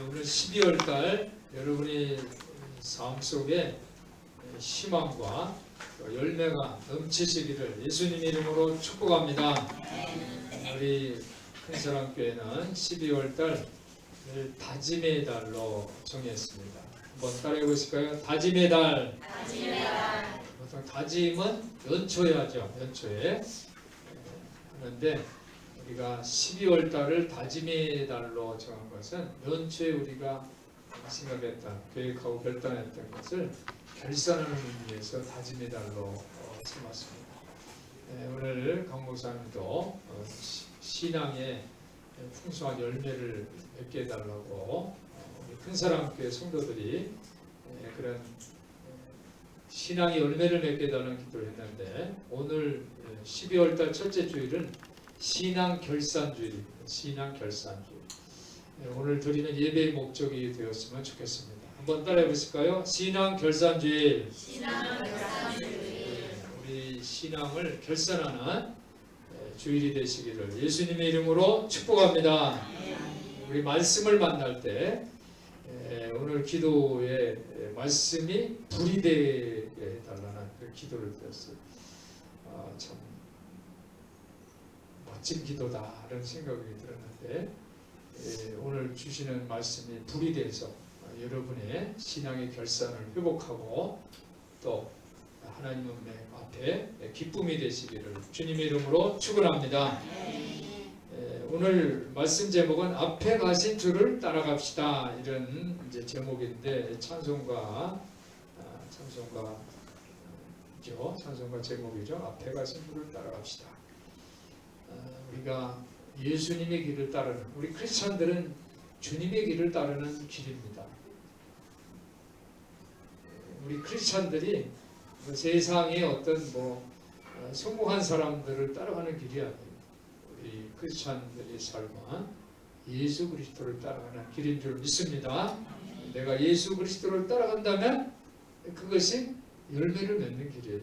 오늘 12월 달 여러분의 삶 속에 희망과 열매가 넘치시기를 예수님 이름으로 축복합니다. 우리 큰사랑교회는 12월 달을 다짐의 달로 정했습니다. 한번 따라해 보실까요? 다짐의 달. 보통 다짐은 연초에 하죠. 연초에 하는데 우리가 12월 달을 다짐의 달로 정한 것은 연초에 우리가 생각했던, 계획하고 결단했던 것을 결산하는 의미에서 다짐의 달로 삼았습니다. 오늘 강목사님도 신앙의 풍성한 열매를 맺게 해달라고 우리 큰사랑교회 성도들이 그런 신앙의 열매를 맺게 해달라는 기도를 했는데, 오늘 12월 달 첫째 주일은 신앙 결산주일입니다. 신앙 결산주일. 오늘 드리는 예배의 목적이 되었으면 좋겠습니다. 한번 따라해 보실까요? 신앙 결산주일. 우리 신앙을 결산하는 주일이 되시기를 예수님의 이름으로 축복합니다. 우리 말씀을 만날 때 오늘 기도의 말씀이 불이 되게 해달라는 그 기도를 드렸어요. 참 멋진 기도다라는 생각이 들었는데, 오늘 주시는 말씀이 불이 돼서 여러분의 신앙의 결산을 회복하고 또 하나님 앞에 기쁨이 되시기를 주님의 이름으로 축원합니다. 오늘 말씀 제목은 앞에 가신 주를 따라갑시다, 이런 이제 제목인데, 찬송가 제목이죠. 앞에 가신 주를 따라갑시다. 우리가 예수님의 길을 따르는, 우리 크리스천들은 주님의 길을 따르는 길입니다. 우리 크리스천들이 세상의 어떤 성공한 사람들을 따라가는 길이 아니에요. 우리 크리스천들의 삶은 예수 그리스도를 따라가는 길인 줄 믿습니다. 내가 예수 그리스도를 따라간다면 그것이 열매를 맺는 길이에요.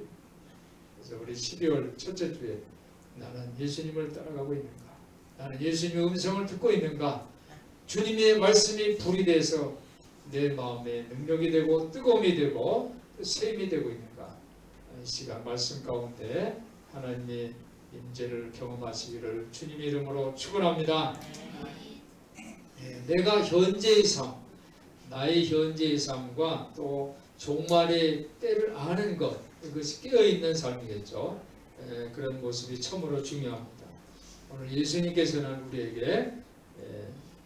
그래서 우리 12월 첫째 주에 나는 예수님을 따라가고 있는가? 나는 예수님의 음성을 듣고 있는가? 주님의 말씀이 불이 돼서 내 마음에 능력이 되고 뜨거움이 되고 샘이 되고 있는가? 이 시간 말씀 가운데 하나님의 임재를 경험하시기를 주님의 이름으로 축원합니다. 내가 현재의 삶, 나의 현재의 삶과 또 종말의 때를 아는 것, 이것이 깨어있는 삶이겠죠. 그런 모습이 참으로 중요합니다. 오늘 예수님께서는 우리에게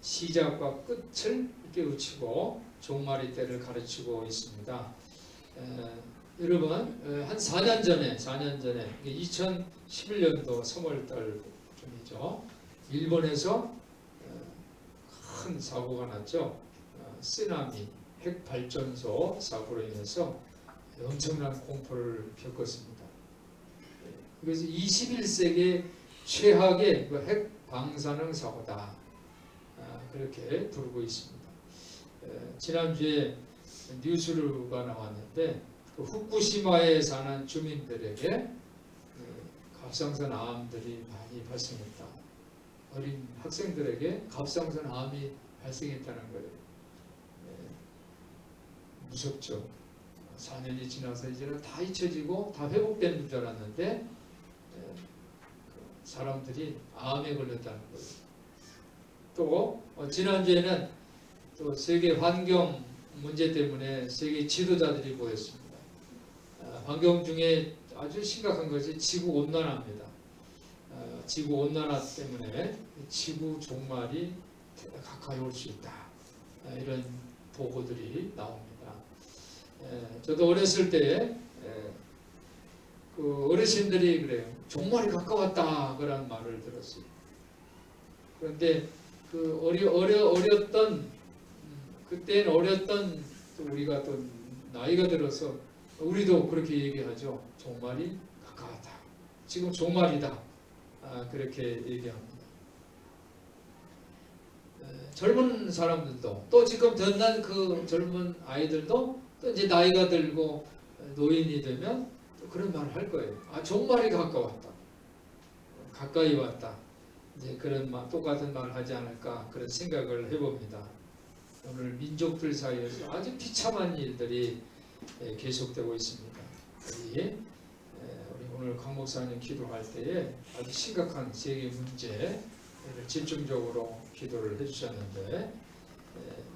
시작과 끝을 깨우치고 종말의 때를 가르치고 있습니다. 여러분, 한 4년 전에 2011년도 3월달쯤이죠. 일본에서 큰 사고가 났죠. 쓰나미, 핵발전소 사고로 인해서 엄청난 공포를 겪었습니다. 그래서 21세기 최악의 핵 방사능 사고다, 그렇게 부르고 있습니다. 지난주에 뉴스가 나왔는데, 그 후쿠시마에 사는 주민들에게 갑상선 암들이 많이 발생했다. 어린 학생들에게 갑상선 암이 발생했다는 거예요. 무섭죠. 4년이 지나서 이제는 다 잊혀지고 다 회복된 줄 알았는데 사람들이 암에 걸렸다는 거예요. 또 지난주에는 또 세계 환경 문제 때문에 세계 지도자들이 모였습니다. 환경 중에 아주 심각한 것이 지구 온난화입니다. 지구 온난화 때문에 지구 종말이 가까이 올 수 있다, 이런 보고들이 나옵니다. 저도 어렸을 때 그 어르신들이 그래요. 종말이 가까웠다, 그런 말을 들었어요. 그런데 그 어렸던 그때는 어렸던 우리가 또 나이가 들어서 우리도 그렇게 얘기하죠. 종말이 가까웠다. 지금 종말이다. 그렇게 얘기합니다. 젊은 사람들도 또 지금 듣는 그 젊은 아이들도 또 이제 나이가 들고 노인이 되면 또 그런 말을 할 거예요. 종말이 가까웠다. 가까이 왔다. 이제 그런 똑같은 말을 하지 않을까, 그런 생각을 해봅니다. 오늘 민족들 사이에서 아주 비참한 일들이 계속되고 있습니다. 우리 오늘 강 목사님 기도할 때에 아주 심각한 세계 문제를 집중적으로 기도를 해주셨는데,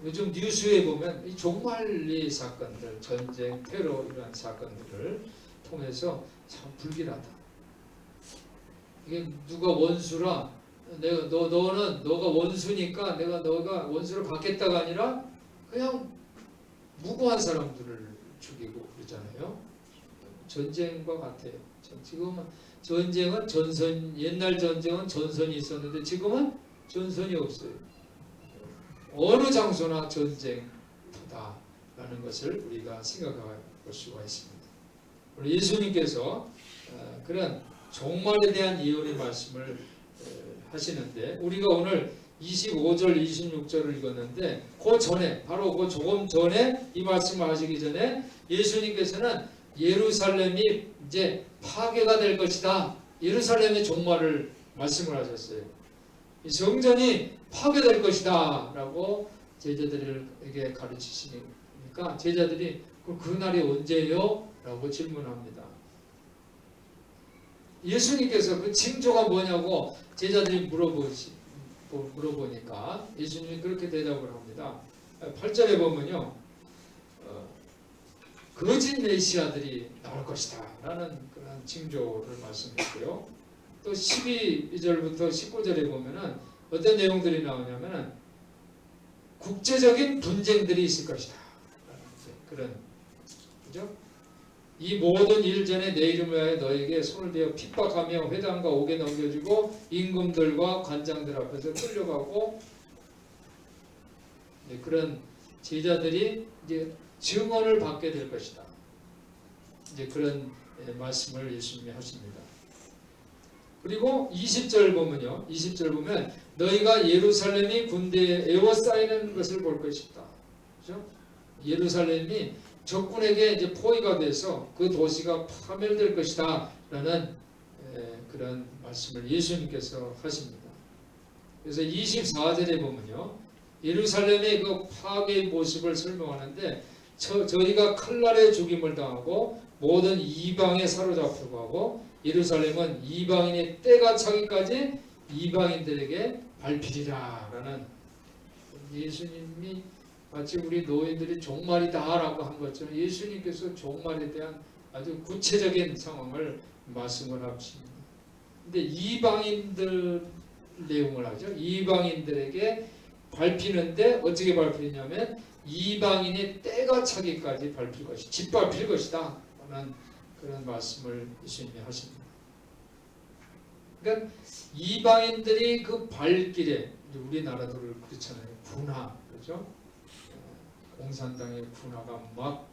요즘 뉴스에 보면 이 종말리 사건들, 전쟁, 테러 이러한 사건들을 통해서 참 불길하다. 이게 누가 원수라, 너가 원수니까 내가 너가 원수를 받겠다가 아니라 그냥 무고한 사람들을 죽이고 그러잖아요. 전쟁과 같아요. 지금은 전쟁은 옛날 전쟁은 전선이 있었는데 지금은 전선이 없어요. 어느 장소나 전쟁터다라는 것을 우리가 생각할 수가 있습니다. 우리 예수님께서 그런 종말에 대한 예언의 말씀을 하시는데, 우리가 오늘 25절, 26절을 읽었는데 그 전에, 바로 그 조금 전에 이 말씀을 하시기 전에 예수님께서는 예루살렘이 이제 파괴가 될 것이다, 예루살렘의 종말을 말씀을 하셨어요. 이 성전이 파괴될 것이다 라고 제자들에게 가르치시니까 제자들이 그날이 언제요? 라고 질문합니다. 예수님께서 그 징조가 뭐냐고 제자들이 물어보니까 예수님이 그렇게 대답을 합니다. 8절에 보면요, 거짓 메시아들이 나올 것이다 라는 그런 징조를 말씀했고요. 또 12절부터 19절에 보면은 어떤 내용들이 나오냐면은 국제적인 분쟁들이 있을 것이다 라는 그런, 그죠? 이 모든 일 전에 내 이름을 위하여 너에게 손을 대어 핍박하며 회당과 옥에 넘겨주고 임금들과 관장들 앞에서 끌려가고, 그런 제자들이 이제 증언을 받게 될 것이다. 이제 그런 말씀을 예수님이 하십니다. 그리고 20절 보면요, 20절 보면 너희가 예루살렘이 군대에 에워싸이는 것을 볼 것이다. 그렇죠? 예루살렘이 적군에게 이제 포위가 돼서 그 도시가 파멸될 것이다 라는 그런 말씀을 예수님께서 하십니다. 그래서 24절에 보면요, 예루살렘의 그 파괴의 모습을 설명하는데 저희가 칼날에 죽임을 당하고 모든 이방에 사로잡히고 하고 예루살렘은 이방인의 때가 차기까지 이방인들에게 밟히리라 라는, 예수님이 마치 우리 노인들이 종말이다 라고 한 것처럼 예수님께서 종말에 대한 아주 구체적인 상황을 말씀을 하십니다. 근데 이방인들 내용을 하죠. 이방인들에게 밟히는데 어떻게 밟히냐면 이방인의 때가 차기까지 밟힐 것이, 짓밟힐 것이다 라는 그런 말씀을 예수님이 하십니다. 그러니까 이방인들이 그 발길에, 우리나라도 그렇잖아요. 군화, 그렇죠? 공산당의 군화가 막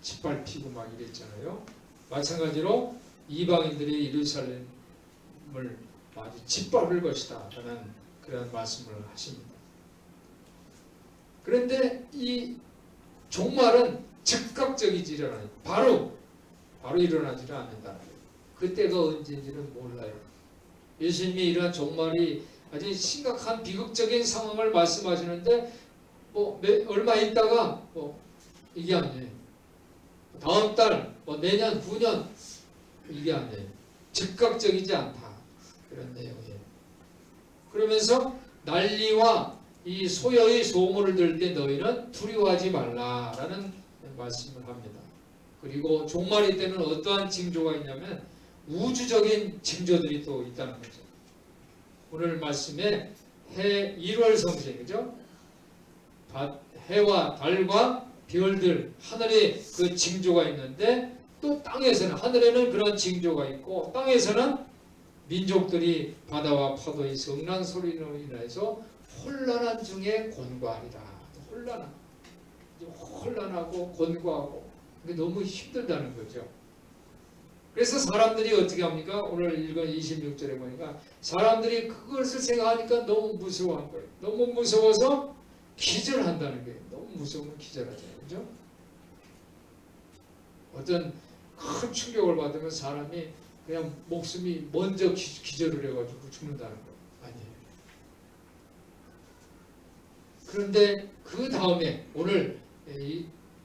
짓밟히고 막 이랬잖아요. 마찬가지로 이방인들이 예루살렘을 아주 짓밟을 것이다 라는 그런 말씀을 하십니다. 그런데 이 종말은 즉각적이지 일어나요. 바로 일어나지를 않는다. 그때가 언제인지는 몰라요. 예수님이 이러한 종말이 아주 심각한 비극적인 상황을 말씀하시는데 얼마 있다가 이게 아니에요. 다음 달, 내년, 후년, 이게 아니에요. 즉각적이지 않다. 그런 내용이에요. 그러면서 난리와 이 소여의 소문을 들을 때 너희는 두려워하지 말라라는 말씀을 합니다. 그리고 종말의 때는 어떠한 징조가 있냐면 우주적인 징조들이 또 있다는 거죠. 오늘 말씀에 해 1월 성생이죠. 해와 달과 별들, 하늘에 그 징조가 있는데 또 땅에서는, 하늘에는 그런 징조가 있고 땅에서는 민족들이 바다와 파도의 성난 소리로 인해서 혼란한 중에 곤고하리라. 혼란하고 곤고하고, 그게 너무 힘들다는 거죠. 그래서 사람들이 어떻게 합니까? 오늘 읽은 26절에 보니까 사람들이 그것을 생각하니까 너무 무서워한 거예요. 너무 무서워서 기절한다는 거예요. 너무 무서우면 기절하잖아요. 그죠? 어떤 큰 충격을 받으면 사람이 그냥 목숨이 먼저 기절을 해가지고 죽는다는 거예요. 아니에요. 그런데 그 다음에 오늘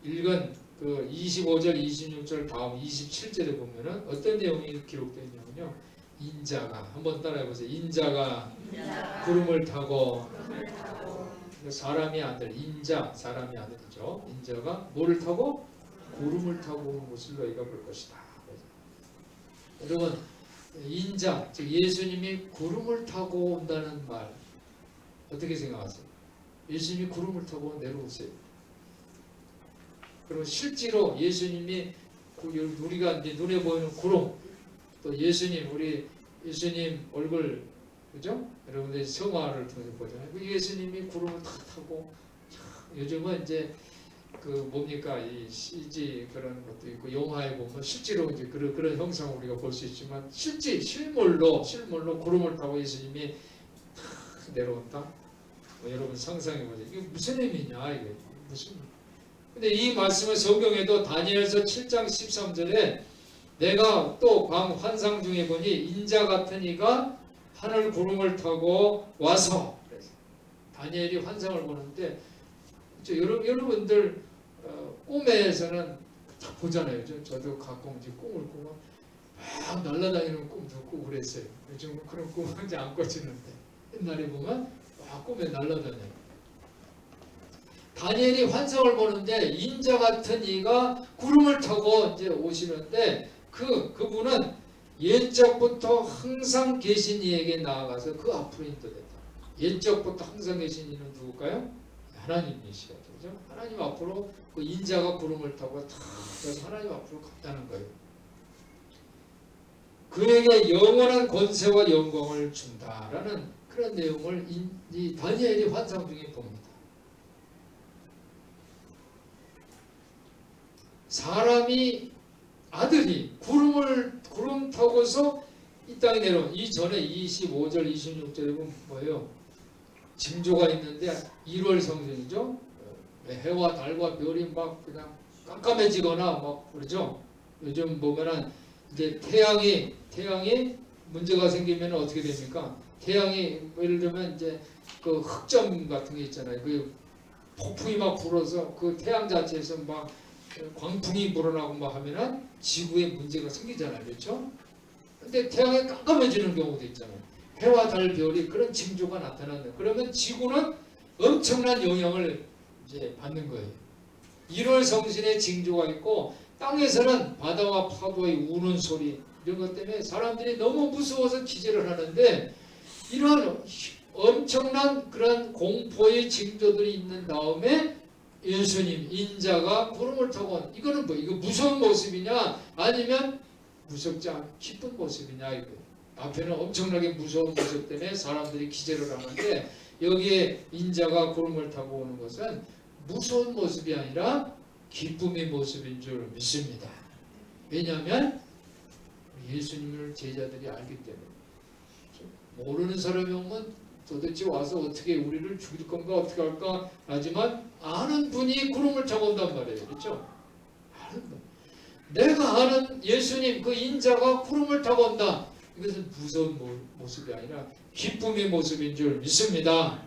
읽은 그 25절, 26절 다음 27절에 보면은 어떤 내용이 기록되어 있냐면요. 인자가 한번 따라해보세요. 인자가 구름을 타고 사람이 아들, 인자 사람이 아들이죠. 인자가 뭐를 타고? 구름을 타고 오는 것을 너희가 볼 것이다. 여러분, 인자, 즉 예수님이 구름을 타고 온다는 말 어떻게 생각하세요? 예수님이 구름을 타고 내려오세요. 그리고 실제로 예수님이 우리가 이제 눈에 보이는 구름, 또 예수님, 우리 예수님 얼굴, 그죠? 여러분들 성화를 통해서 보잖아요. 예수님이 구름을 탁 타고, 요즘은 이제 그 뭡니까, 이 CG 그런 것도 있고 영화에 보면 실제로 이제 그런 형상을 우리가 볼 수 있지만 실물로 구름을 타고 예수님이 탁 내려온다. 여러분 상상해 보세요. 이게 무슨 의미냐, 이게 무슨? 근데 이 말씀은 성경에도 다니엘서 7장 13절에 내가 또 밤 환상 중에 보니 인자 같은 이가 하늘 구름을 타고 와서, 그래서 다니엘이 환상을 보는데 여러분들 꿈에서는 다 보잖아요. 저도 가끔 이제 꿈을 꾸면 막 날아다니는 꿈도 꾸고 그랬어요. 요즘 그런 꿈은 이제 안 꿔지는데 옛날에 보면 막 꿈에 날아다녀요. 다니엘이 환상을 보는데 인자 같은 이가 구름을 타고 이제 오시는데 그분은 옛적부터 항상 계신 이에게 나아가서 그 앞으로 인도됐다. 옛적부터 항상 계신 이는 누굴까요? 하나님이시죠. 그죠? 하나님 앞으로 그 인자가 구름을 타고 탁 그래서 하나님 앞으로 갔다는 거예요. 그에게 영원한 권세와 영광을 준다라는 그런 내용을 이 다니엘이 환상 중에 봅니다. 사람이 아들이 구름 타고서 이 땅에 내려온 이전에 25절 26절에 보면 뭐예요? 징조가 있는데 1월 성전이죠. 해와 달과 별이 막 그냥 깜깜해지거나 막 그러죠. 요즘 보면은 이제 태양이 문제가 생기면 어떻게 됩니까? 태양이 예를 들면 이제 그 흑점 같은 게 있잖아요. 그 폭풍이 막 불어서 그 태양 자체에서 막 광풍이 불어나고 막 하면은 지구에 문제가 생기잖아요. 그렇죠? 근데 태양이 깜깜해지는 경우도 있잖아요. 해와 달 별이 그런 징조가 나타난다. 그러면 지구는 엄청난 영향을 이제 받는 거예요. 1월 성신의 징조가 있고 땅에서는 바다와 파도의 우는 소리 이런 것 때문에 사람들이 너무 무서워서 기절을 하는데 이런 엄청난 그런 공포의 징조들이 있는 다음에 예수님 인자가 구름을 타고 온 이거는 뭐 이거 무서운 모습이냐 아니면 무섭지 않은 기쁜 모습이냐 이거 앞에는 엄청나게 무서운 모습 때문에 사람들이 기절을 하는데 여기에 인자가 구름을 타고 오는 것은 무서운 모습이 아니라 기쁨의 모습인 줄 믿습니다. 왜냐하면 예수님을 제자들이 알기 때문에 모르는 사람이 오면 도대체 와서 어떻게 우리를 죽일 건가 어떻게 할까 하지만 아는 분이 구름을 타고 온단 말이에요. 그렇죠? 아는 분. 내가 아는 예수님 그 인자가 구름을 타고 온다. 이것은 무서운 모습이 아니라 기쁨의 모습인 줄 믿습니다.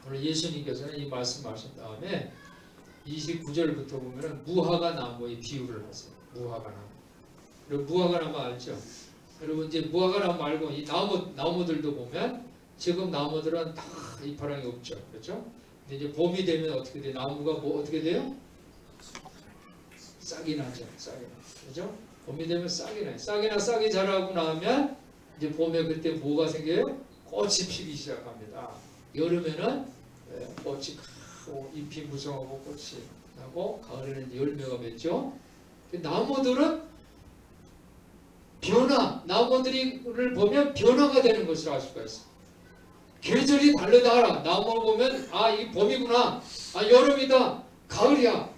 오늘 예수님께서는 이 말씀하신 다음에 29절부터 보면은 무화과 나무의 비유를 하세요. 무화과 나무. 그리고 무화과 나무 알죠? 여러분 이제 무화과 나무 말고 이 나무들도 보면 지금 나무들은 다 이파랑이 없죠. 그렇죠? 근데 이제 봄이 되면 어떻게 돼요? 나무가 뭐 어떻게 돼요? 싹이 나죠. 싹이 나. 그렇죠? 봄이 되면 싹이 나요. 싹이 자라고 나면 이제 봄에 그때 뭐가 생겨요? 꽃이 피기 시작합니다. 여름에는 꽃이 크고 잎이 무성하고 꽃이 나고 가을에는 이제 열매가 맺죠. 나무들은 나무들을 보면 변화가 되는 것을 알 수가 있어요. 계절이 다르다 알아. 나무를 보면 이 봄이구나. 여름이다. 가을이야.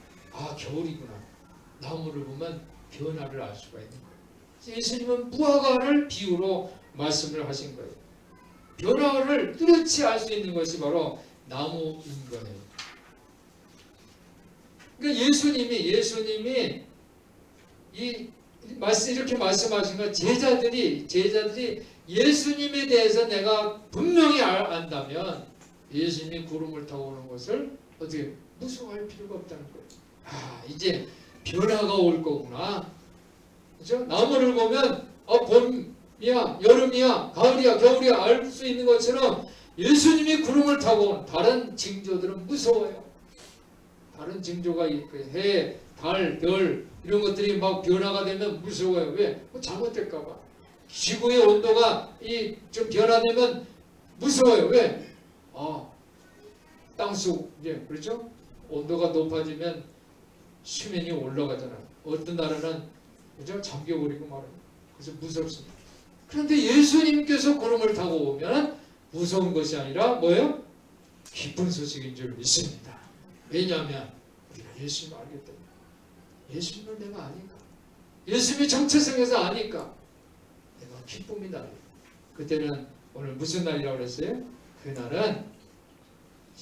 겨울이구나. 나무를 보면 변화를 알 수가 있는 거예요. 예수님은 무화과를 비유로 말씀을 하신 거예요. 변화를 뚜렷이 알 수 있는 것이 바로 나무인 거예요. 그러니까 예수님이 이렇게 말씀하신 건 제자들이 예수님에 대해서 내가 분명히 안다면 예수님이 구름을 타고 오는 것을 어떻게 무서워할 필요가 없다는 거예요. 이제 변화가 올 거구나. 그렇죠? 나무를 보면 봄이야, 여름이야, 가을이야, 겨울이야 알 수 있는 것처럼 예수님이 구름을 타고 온 다른 징조들은 무서워요. 다른 징조가 해, 달, 별 이런 것들이 막 변화가 되면 무서워요. 왜? 잘못될까 봐. 지구의 온도가 좀 변화되면 무서워요. 왜? 땅속 이제 그렇죠? 온도가 높아지면 수면이 올라가잖아요. 어떤 나라는 그죠? 잠겨버리고 말합니다. 그래서 무섭습니다. 그런데 예수님께서 구름을 타고 오면 무서운 것이 아니라 뭐예요? 기쁜 소식인 줄 믿습니다. 왜냐하면 우리가 예수님을 알기 때문에. 예수님을 내가 아니까. 예수님의 정체성에서 아니까. 내가 기쁨이 나요. 그때는 오늘 무슨 날이라고 그랬어요? 그날은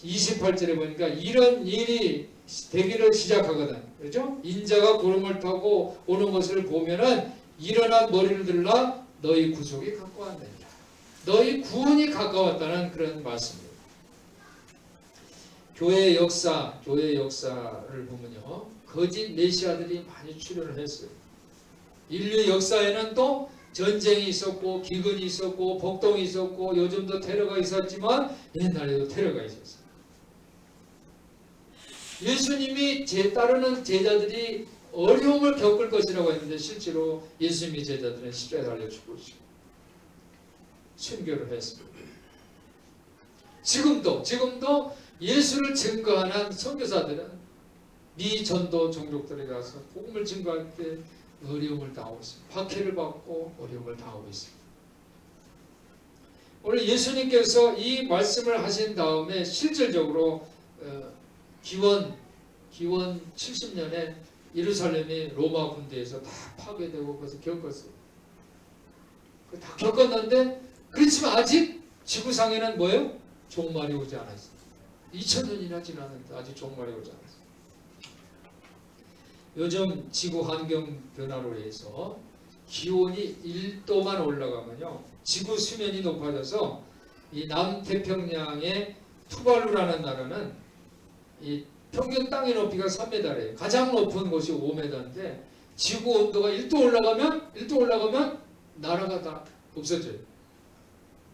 28절에 보니까 이런 일이 되기를 시작하거든. 그렇죠? 인자가 구름을 타고 오는 것을 보면은 일어나 머리를 들라 너희 구속이 가까웠느니라. 너희 구원이 가까웠다는 그런 말씀입니다. 교회의 역사를 보면요. 거짓 메시아들이 많이 출현을 했어요. 인류 역사에는 또 전쟁이 있었고 기근이 있었고 복동이 있었고 요즘도 테러가 있었지만 옛날에도 테러가 있었어요. 예수님이 따르는 제자들이 어려움을 겪을 것이라고 했는데 실제로 예수님의 제자들은 십자가에 달려 죽고 순교를 했습니다. 지금도 예수를 증거하는 선교사들은 미 전도 종족들에 가서 복음을 증거할 때 어려움을 당하고 있습니다. 박해를 받고 어려움을 당하고 있습니다. 오늘 예수님께서 이 말씀을 하신 다음에 실질적으로 기원 70년에 예루살렘이 로마 군대에서 다 파괴되고 그것을 겪었어요. 다 겪었는데 그렇지만 아직 지구상에는 뭐예요? 종말이 오지 않았어요. 2000년이나 지났는데 아직 종말이 오지 않았어요. 요즘 지구 환경 변화로 해서 기온이 1도만 올라가면요 지구 수면이 높아져서 이 남태평양의 투발루라는 나라는 이 평균 땅의 높이가 3m래요. 가장 높은 곳이 5m인데 지구 온도가 1도 올라가면 나라가 다 없어져요.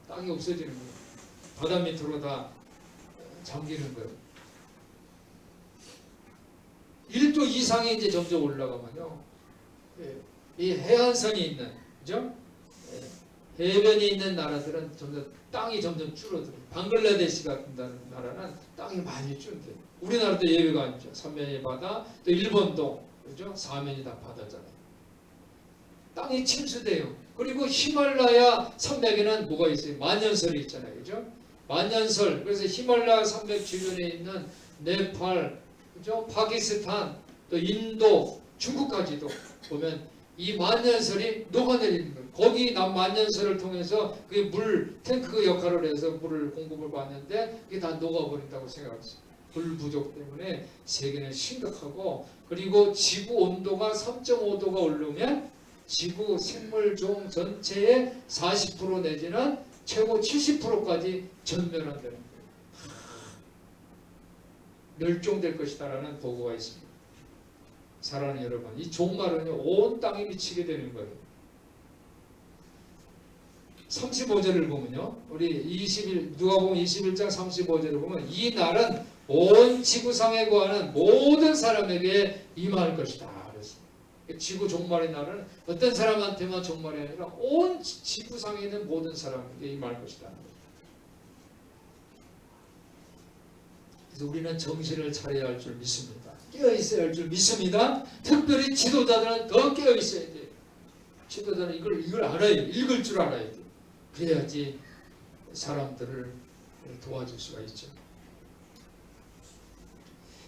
땅이 없어지는 거예요. 바다 밑으로 다 잠기는 거예요. 1도 이상이 이제 점점 올라가면요. 이 해안선이 있는, 그죠? 해변이 있는 나라들은 땅이 점점 줄어들어요. 방글라데시 같은 나라는 땅이 많이 줄어들어요. 우리나라도 예외가 아니죠. 3면이 바다, 또 일본도, 그죠? 4면이 다 바다잖아요. 땅이 침수돼요. 그리고 히말라야 산맥에는 뭐가 있어요? 만년설이 있잖아요. 그죠? 만년설. 그래서 히말라야 산맥 주변에 있는 네팔, 그죠? 파키스탄, 또 인도, 중국까지도 보면 이 만년설이 녹아내리는 거예요. 거기 만년설을 통해서 그게 탱크 역할을 해서 물을 공급을 받는데 그게 다 녹아버린다고 생각했어요. 불 부족 때문에 세계는 심각하고 그리고 지구 온도가 3.5도가 오르면 지구 생물종 전체의 40% 내지는 최고 70%까지 전멸한다는 거예요. 멸종될 것이다라는 보고가 있습니다. 사랑하는 여러분, 이 종말은요 온 땅에 미치게 되는 거예요. 35절을 보면요, 우리 누가복음 21장 35절을 보면 이 날은 온 지구상에 거하는 모든 사람에게 임할 것이다. 그랬어요. 지구 종말의 날은 어떤 사람한테만 종말이 아니라 온 지구상에 있는 모든 사람에게 임할 것이다. 그래서 우리는 정신을 차려야 할 줄 믿습니다. 깨어 있어야 할 줄 믿습니다. 특별히 지도자들은 더 깨어 있어야 돼요. 지도자는 이걸 알아야 돼요. 읽을 줄 알아야 돼요. 그래야지 사람들을 도와줄 수가 있죠.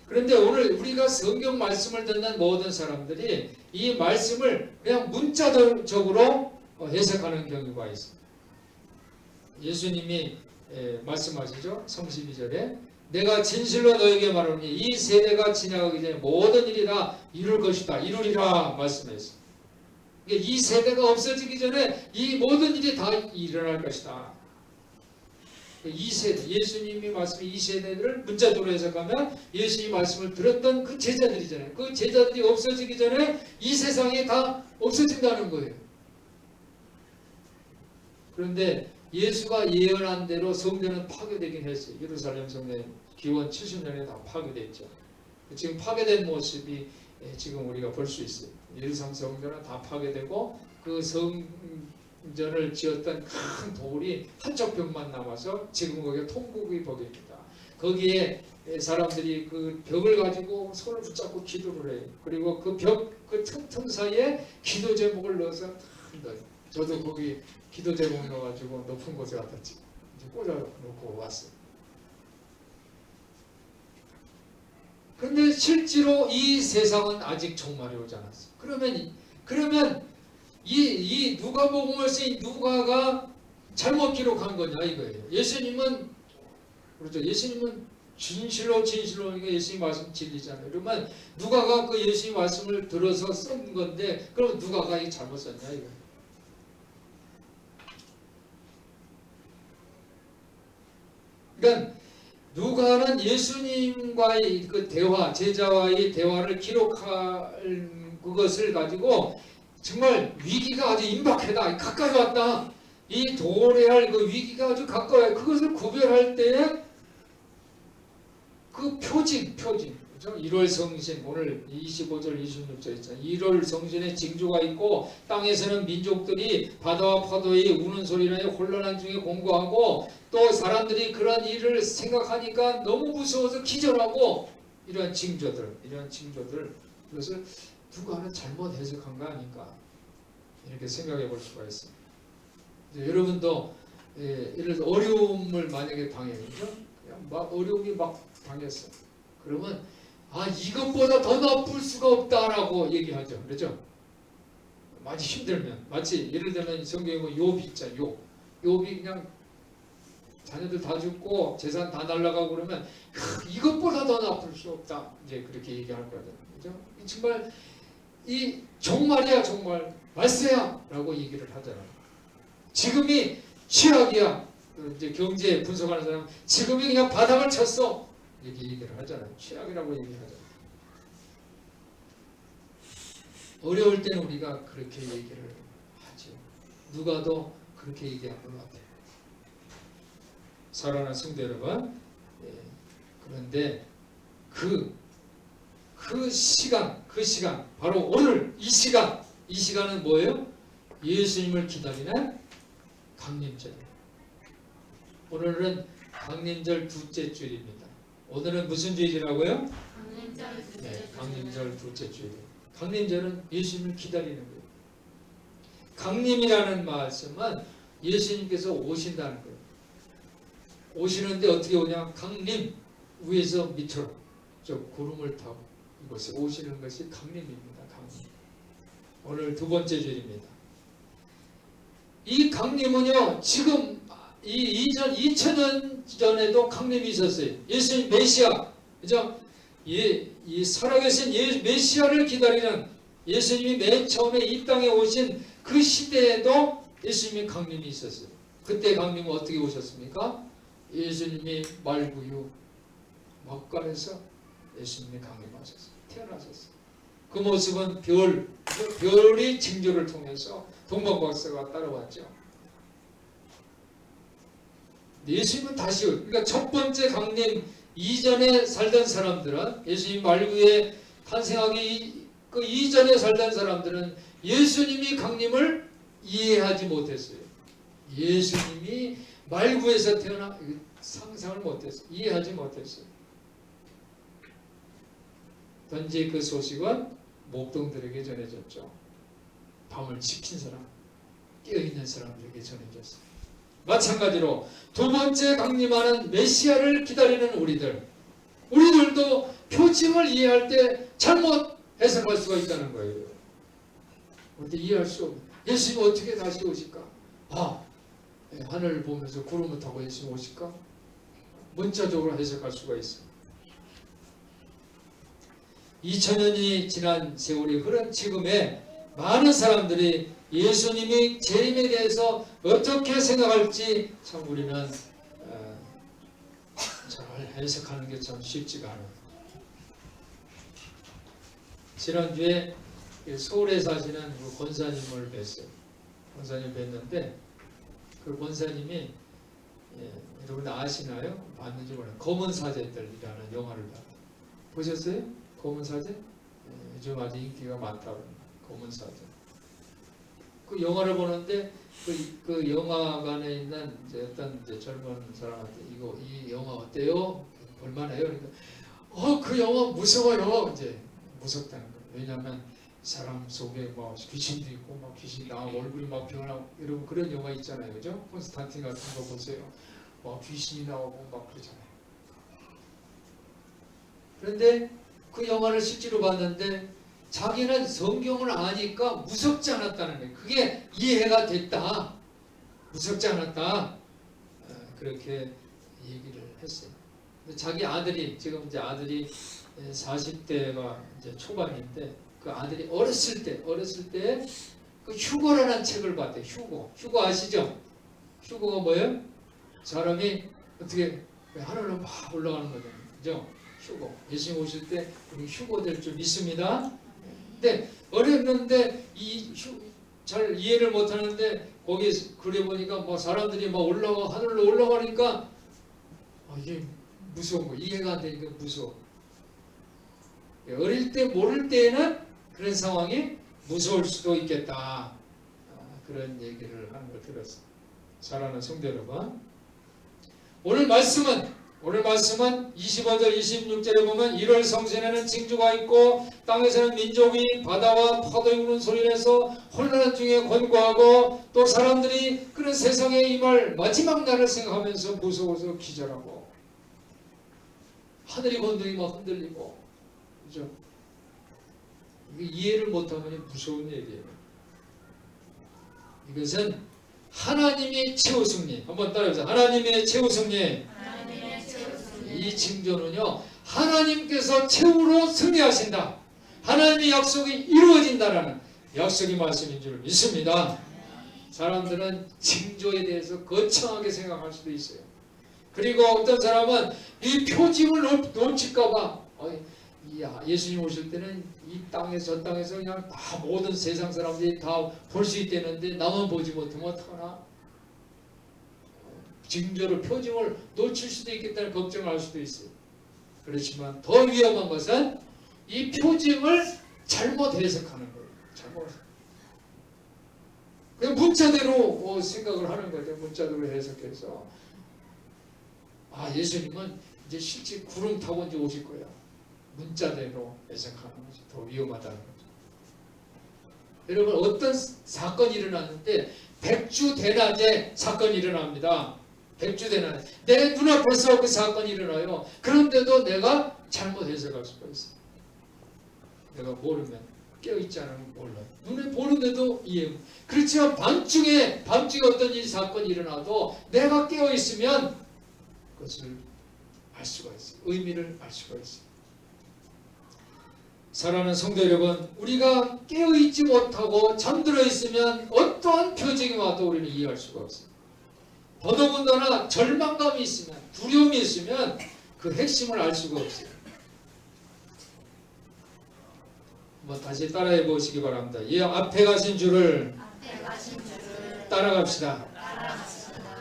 그런데 오늘 우리가 성경 말씀을 듣는 모든 사람들이 이 말씀을 그냥 문자적으로 해석하는 경우가 있습니다. 예수님이 말씀하시죠. 32절에 내가 진실로 너에게 말하노니 이 세대가 지나가기 전에 모든 일이 다 이룰 것이다. 이루리라 말씀했어요. 이 세대가 없어지기 전에 이 모든 일이 다 일어날 것이다. 이 세대, 예수님이 말씀이 이 세대를 문자적으로 해석하면 예수님 말씀을 들었던 그 제자들이잖아요. 그 제자들이 없어지기 전에 이 세상이 다 없어진다는 거예요. 그런데 예수가 예언한 대로 성전은 파괴되긴 했어요. 예루살렘 성전 기원 70년에 다 파괴됐죠. 지금 파괴된 모습이 지금 우리가 볼 수 있어요. 예루살렘 성전은 다 파괴되고 그 성전을 지었던 큰 돌이 한쪽 벽만 남아서 지금 거기에 통곡의 벽입니다. 거기에 사람들이 그 벽을 가지고 손을 붙잡고 기도를 해요. 그리고 그 벽 그 틈틈 사이에 기도 제목을 넣어서 넣어요. 저도 거기 기도 제목 넣어가지고 높은 곳에 갖다 이제 꽂아놓고 왔어요. 그런데 실제로 이 세상은 아직 종말이 오지 않았어요. 그러면 이 누가복음을 쓴 누가가 잘못 기록한 거냐 이거예요. 예수님은 그렇죠. 예수님은 진실로 이게 예수님 말씀 진리잖아요. 그러면 누가가 그 예수님 말씀을 들어서 쓴 건데 그럼 누가가 이 잘못 썼냐 이거예요. 그러니까 누가는 예수님과의 그 대화, 제자와의 대화를 기록할 그것을 가지고 정말 위기가 아주 임박하다, 가까이 왔다. 이 도래할 그 위기가 아주 가까워요. 그것을 구별할 때에 그 표징, 그렇죠? 1월 성신, 오늘 25절, 26절 있잖아요. 1월 성신의 징조가 있고 땅에서는 민족들이 바다와 파도의 우는 소리나 혼란한 중에 공고하고 또 사람들이 그런 일을 생각하니까 너무 무서워서 기절하고 이러한 징조들 그것을 누가는 잘못 해석한 거 아닐까 이렇게 생각해 볼 수가 있어요. 여러분도 예를 들어 어려움을 만약에 당해요. 그렇죠? 그냥 막 어려움이 막 당했어. 그러면 이것보다 더 나쁠 수가 없다라고 얘기하죠. 그렇죠? 많이 힘들면 마치 예를 들면 성경에 보면 욥이 있잖아요. 욥이 그냥 자녀들 다 죽고 재산 다 날라가고 그러면 이것보다 더 나쁠 수 없다. 이제 그렇게 얘기할 거거든요. 그죠? 정말 이 종말이야 정말 말세야라고 얘기를 하잖아요. 지금이 최악이야. 이제 경제 분석하는 사람 지금이 그냥 바닥을 쳤어. 이렇게 얘기를 하잖아요. 최악이라고 얘기하잖아요. 어려울 때는 우리가 그렇게 얘기를 하죠. 누가도 그렇게 얘기한 것 같아요. 사랑하는 성도 여러분, 그런데 그 시간 바로 오늘 이 시간은 뭐예요? 예수님을 기다리는 강림절이에요. 오늘은 강림절 둘째 주일입니다. 오늘은 무슨 주일이라고요? 강림절 둘째 주일. 강림절은 예수님을 기다리는 거예요. 강림이라는 말씀은 예수님께서 오신다는 거예요. 오시는데 어떻게 오냐? 강림 위에서 밑으로 저 구름을 타고 이곳에 오시는 것이 강림입니다. 강림. 오늘 두 번째 주일입니다. 이 강림은요 지금 이 2000년 전에도 강림이 있었어요. 예수님 메시아, 그죠? 이 살아계신 메시아를 기다리는 예수님이 맨 처음에 이 땅에 오신 그 시대에도 예수님의 강림이 있었어요. 그때 강림은 어떻게 오셨습니까? 예수님이 말구유 막간에서 예수님이 강림하셨어요. 태어나셨어요. 그 모습은 별의 징조를 통해서 동방박사가 따라왔죠. 예수님은 다시 그러니까 첫 번째 강림 이전에 살던 사람들은 예수님 말구에 탄생하기 그 이전에 살던 사람들은 예수님이 강림을 이해하지 못했어요. 예수님이 말구에서 태어나 상상을 못했어요. 이해하지 못했어요. 단지 그 소식은 목동들에게 전해졌죠. 밤을 지킨 사람, 깨어있는 사람들에게 전해졌어요. 마찬가지로 두 번째 강림하는 메시아를 기다리는 우리들도 표징을 이해할 때 잘못 해석할 수가 있다는 거예요. 그런데 이해할 수 없는 예수님 어떻게 다시 오실까? 하늘을 보면서 구름을 타고 예수님 오실까? 문자적으로 해석할 수가 있어요. 2000년이 지난 세월이 흐른 지금에 많은 사람들이 예수님이 재림에 대해서 어떻게 생각할지 참 우리는 해석하는 게 참 쉽지가 않아요. 지난주에 서울에 사시는 그 권사님을 뵀어요. 권사님 뵀는데 그 권사님이 여러분 아시나요? 봤는지 몰라요. 검은 사제들이라는 영화를 보셨어요? 검은 사제? 요즘 아주 인기가 많다고 합니다. 검은 사제. 그 영화를 보는데 그 영화관에 있는 이제 어떤 이제 젊은 사람한테 이 영화 어때요? 볼만해요? 그러니까 그 영화 무서워요. 이제 무섭다는 거예요. 왜냐하면 사람 속에 뭐 귀신도 있고 막 귀신 나오고 얼굴이 막 변하고 여러분 그런 영화 있잖아요, 그죠? 콘스탄틴 같은 거 보세요. 막 귀신이 나오고 막 그러잖아요. 그런데 그 영화를 실제로 봤는데 자기는 성경을 아니까 무섭지 않았다는 거예요. 그게 이해가 됐다. 무섭지 않았다. 그렇게 얘기를 했어요. 자기 아들이 지금 이제 아들이 40대가 이제 초반인데 그 아들이 어렸을 때 그 휴거라는 책을 봤대요. 휴거 아시죠? 휴거가 뭐예요? 사람이 어떻게 하늘로 막 올라가는 거잖아요. 그죠? 휴거. 예수님 오실 때 우리 휴거 될 줄 믿습니다. 근데 어렸는데 잘 이해를 못 하는데 거기 그래 보니까 뭐 사람들이 막 하늘로 올라가니까 이게 무서운 거 이해가 안 되니까 무서워. 어릴 때 모를 때에는 그런 상황이 무서울 수도 있겠다. 그런 얘기를 하는 걸 들었어요. 사랑하는 성도 여러분, 오늘 말씀은 25절 26절에 보면 1월 성전에는 징조가 있고 땅에서는 민족이 바다와 파도의 우는 소리를 내서 혼란한 중에 권고하고 또 사람들이 그런 세상에 임할 마지막 날을 생각하면서 무서워서 기절하고 하늘이 건드리 막 흔들리고 그죠? 이게 이해를 못하면 무서운 얘기예요. 이것은 하나님의 최후 승리. 한번 따라해보세요. 하나님의 최후 승리. 이 징조는요, 하나님께서 최후로 승리하신다. 하나님의 약속이 이루어진다라는 약속의 말씀인 줄 믿습니다. 사람들은 징조에 대해서 거창하게 생각할 수도 있어요. 그리고 어떤 사람은 이 표징을 놓칠까봐 예수님 오실 때는 이 땅에서 저 땅에서 그냥 다 모든 세상 사람들이 다 볼 수 있다는데 나만 보지 못하면 어떡하나? 징조를 표징을 놓칠 수도 있겠다는 걱정을 할 수도 있어요. 그렇지만 더 위험한 것은 이 표징을 잘못 해석하는 거예요. 잘못. 그냥 문자대로 생각을 하는 거죠. 문자대로 해석해서 예수님은 이제 실제 구름 타고 이제 오실 거야. 문자대로 해석하는 것이 더 위험하다는 거죠. 여러분 어떤 사건이 일어났는데 백주대낮에 사건이 일어납니다. 백주대낮에 내 눈앞에서 그 사건이 일어나요. 그런데도 내가 잘못 해석할 수가 있어요. 내가 모르면 깨어있지 않으면 몰라요. 눈에 보는데도 이해. 그렇지만 밤중에 어떤 이 사건이 일어나도 내가 깨어있으면 그것을 알 수가 있어요. 의미를 알 수가 있어요. 사랑하는 성도 여러분, 우리가 깨어있지 못하고 잠들어 있으면 어떠한 표징이 와도 우리는 이해할 수가 없어요. 더더군다나 절망감이 있으면, 두려움이 있으면 그 핵심을 알 수가 없어요. 다시 따라해 보시기 바랍니다. 이 앞에 가신 줄을 따라갑시다.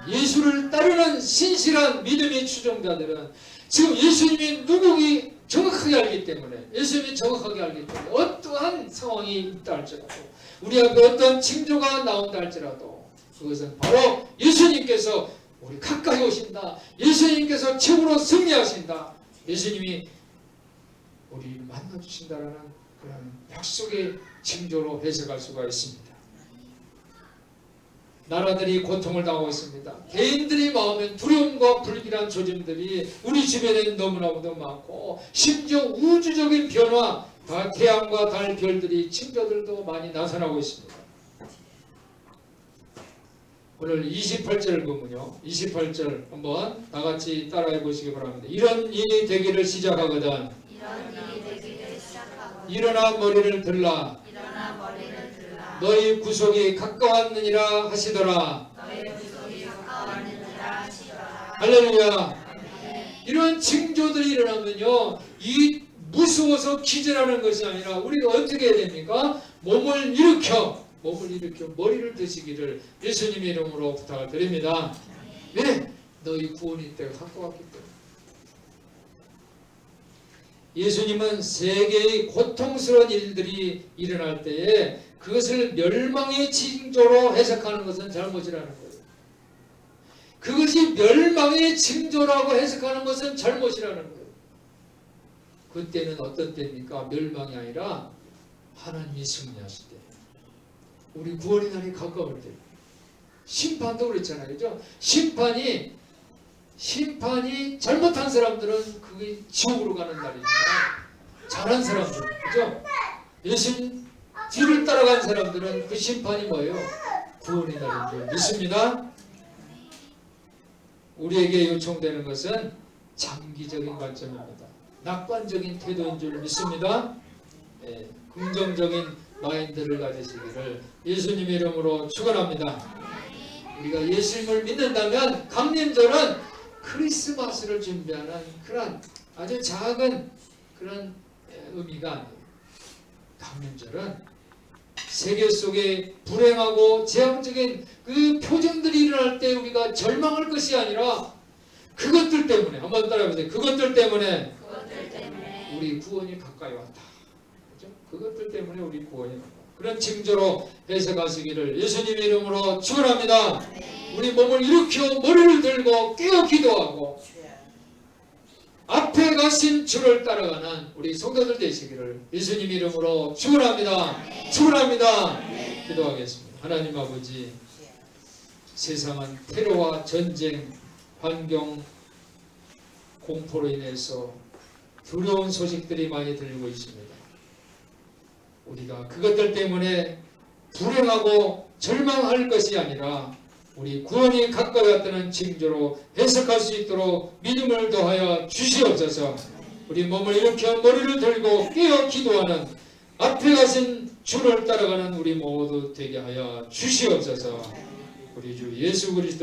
예수를 따르는 신실한 믿음의 추종자들은 지금 예수님이 누구기 정확하게 알기 때문에 어떠한 상황이 있다 할지라도 우리 앞에 어떤 징조가 나온다 할지라도 그것은 바로 예수님께서 우리 가까이 오신다. 예수님께서 최후로 승리하신다. 예수님이 우리를 만나주신다라는 그런 약속의 징조로 해석할 수가 있습니다. 나라들이 고통을 당하고 있습니다. 개인들이 마음에 두려움과 불길한 조짐들이 우리 주변에 너무나도 많고 심지어 우주적인 변화, 태양과 달, 별들이 징조들도 많이 나타나고 있습니다. 오늘 28절을 보면요. 28절 한번 다 같이 따라해 보시기 바랍니다. 이런 일이 되기를 시작하거든 일어나 머리를 들라 너희 구속이 가까웠느니라 하시더라. 할렐루야. 이런 징조들이 일어나면요, 이 무서워서 기절하는 것이 아니라 우리가 어떻게 해야 됩니까? 몸을 일으켜 머리를 드시기를 예수님의 이름으로 부탁을 드립니다. 왜? 너희 구원이 때가 가까웠기 때문에. 예수님은 세계의 고통스러운 일들이 일어날 때에 그것을 멸망의 징조로 해석하는 것은 잘못이라는 거예요. 그것이 멸망의 징조라고 해석하는 것은 잘못이라는 거예요. 그때는 어떤 때입니까? 멸망이 아니라 하나님이 승리하실 때, 우리 구원의 날이 가까울 때. 심판도 그렇잖아요, 그죠? 심판이 잘못한 사람들은 그게 지옥으로 가는 날이지만, 잘한 사람들, 그죠? 예수님 뒤를 따라간 사람들은 그 심판이 뭐예요? 구원의 날인 줄 믿습니다. 우리에게 요청되는 것은 장기적인 관점입니다. 낙관적인 태도인 줄 믿습니다. 긍정적인 마인드를 가지시기를 예수님의 이름으로 축원합니다. 우리가 예수님을 믿는다면 강림절은 크리스마스를 준비하는 그런 아주 작은 그런 의미가 아니에요. 강림절은 세계 속에 불행하고 재앙적인 그 표정들이 일어날 때 우리가 절망할 것이 아니라 그것들 때문에, 한번 따라해보세요. 그것들 때문에 우리 구원이 가까이 왔다. 그렇죠? 그것들 때문에 우리 구원이 가까이 왔다. 그런 징조로 해석하시기를 예수님의 이름으로 축원합니다. 우리 몸을 일으켜 머리를 들고 깨어 기도하고 앞에 가신 주를 따라가는 우리 성도들 되시기를 예수님 이름으로 축원합니다. 축원합니다. 기도하겠습니다. 하나님 아버지, 세상은 테러와 전쟁, 환경 공포로 인해서 두려운 소식들이 많이 들리고 있습니다. 우리가 그것들 때문에 불행하고 절망할 것이 아니라 우리 구원이 가까이 왔다는 징조로 해석할 수 있도록 믿음을 더하여 주시옵소서. 우리 몸을 일으켜 머리를 들고 깨어 기도하는 앞에 가신 주를 따라가는 우리 모두 되게 하여 주시옵소서. 우리 주 예수 그리스도